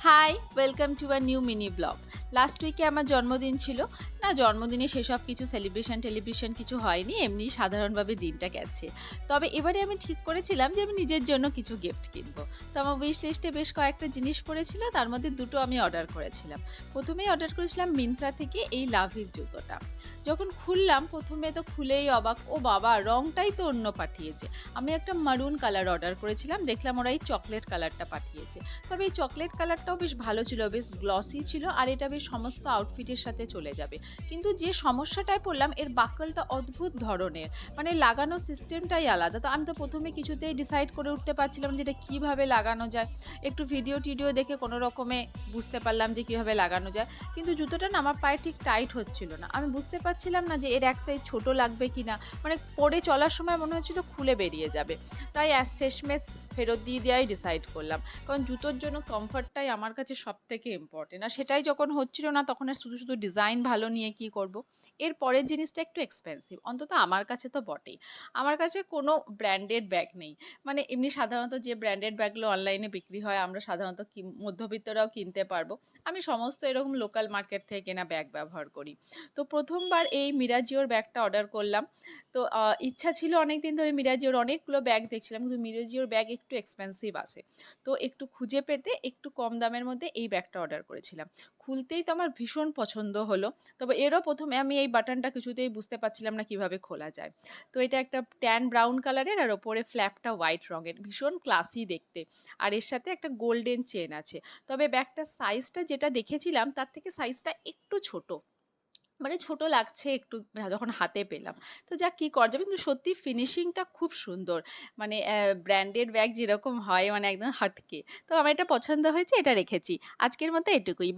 High, welcome to a new mini blog. Last উইকে আমার জন্মদিন ছিল। না, জন্মদিনে সেসব কিছু সেলিব্রেশন কিছু হয়নি। এমনি সাধারণভাবে দিনটা গেছে। তবে এবারে আমি ঠিক করেছিলাম যে আমি নিজের জন্য কিছু গিফট কিনবো। তো আমার উইশ লিস্টে বেশ কয়েকটা জিনিস পড়েছিল। তার মধ্যে দুটো আমি অর্ডার করেছিলাম। ১ম এই অর্ডার করেছিলাম মিন্ত্রা থেকে এই লাভির জুতোটা। যখন খুললাম ১ম এ তো খুলেই অবাক! ও বাবা! রংটাই তো অন্য পাঠিয়েছে। আমি একটা মারুন কালার অর্ডার করেছিলাম। দেখলাম ওরা এই চকোলেট কালারটা পাঠিয়েছে। তবে এই চকলেট কালারটাও বেশ ভালো ছিল, বেশ গ্লসি ছিল আর এটা বেশ সমস্ত আউটফিটের সাথে চলে যাবে। কিন্তু যে সমস্যাটায় পড়লাম এর বাকলটা অদ্ভুত ধরনের। মানে লাগানোর সিস্টেমটাই আলাদা। তো আমি তো ১ম এ কিছুতেই ডিসাইড করে উঠতে পারছিলাম না যে এটা কিভাবে লাগানো যায়। একটু ভিডিও-টিডিও দেখে কোনো রকমে বুঝতে পারলাম যে কিভাবে লাগানো যায়। কিন্তু জুতোটা না আমার পায়ে ঠিক টাইট হচ্ছিল না। আমি বুঝতে পারছিলাম না যে এর এক সাইড ছোট লাগবে কিনা। মানে পরে চলার সময় মনে হচ্ছিল খুলে বেরিয়ে যাবে। তাই শেষমেশ ফেরত দিয়ে দেওয়াই ডিসাইড করলাম। কারণ জুতোর জন্য কমফর্টটাই আমার কাছে সবথেকে ইম্পর্টেন্ট। আর সেটাই যখন হচ্ছিল না তখন আর শুধু ডিজাইন ভালো নিয়ে কি করব? এর পরের জিনিসটা একটু এক্সপেনসিভ। অন্তত আমার কাছে তো বটেই। আমার কাছে কোনো ব্র্যান্ডেড ব্যাগ নেই। মানে এমনি সাধারণত যে ব্র্যান্ডেড ব্যাগগুলো অনলাইনে বিক্রি হয় আমরা সাধারণত মধ্যবিত্তরাও কিনতে পারবো। আমি সমস্ত এরকম লোকাল মার্কেট থেকে কেনা ব্যাগ ব্যবহার করি। তো ১ম বার এই মিরাজিওর ব্যাগটা অর্ডার করলাম। তো ইচ্ছা ছিল অনেকদিন ধরে মিরাজিওর অনেকগুলো ব্যাগ দেখছিলাম। কিন্তু মিরাজিওর ব্যাগ একটু এক্সপেনসিভ আসে। তো একটু খুঁজে পেতে একটু কম দামের মধ্যে এই ব্যাগটা অর্ডার করেছিলাম। খুলতেই তো আমার ভীষণ পছন্দ হলো। তবে এরও ১ম এ আমি এই বাটনটা কিছুতেই বুঝতে পারছিলাম না কিভাবে খোলা যায়। তো এটা একটা ট্যান ব্রাউন কালারের আর ওপরে ফ্ল্যাপটা হোয়াইট রঙের। ভীষণ ক্লাসি দেখতে। আর এর সাথে একটা গোল্ডেন চেইন আছে। তবে ব্যাগটার সাইজটা যেটা দেখেছিলাম তার থেকে সাইজটা একটু ছোট। মানে ছোট লাগছে একটু যখন হাতে পেলাম। তো যাক কি করা যাবে, কিন্তু সত্যি ফিনিশিংটা খুব সুন্দর। মানে ব্র্যান্ডেড ব্যাগ যেরকম হয় মানে একদম হাটকে। তো আমার এটা পছন্দ হয়েছে, এটা রেখেছি। আজকের মতো এটুকুই।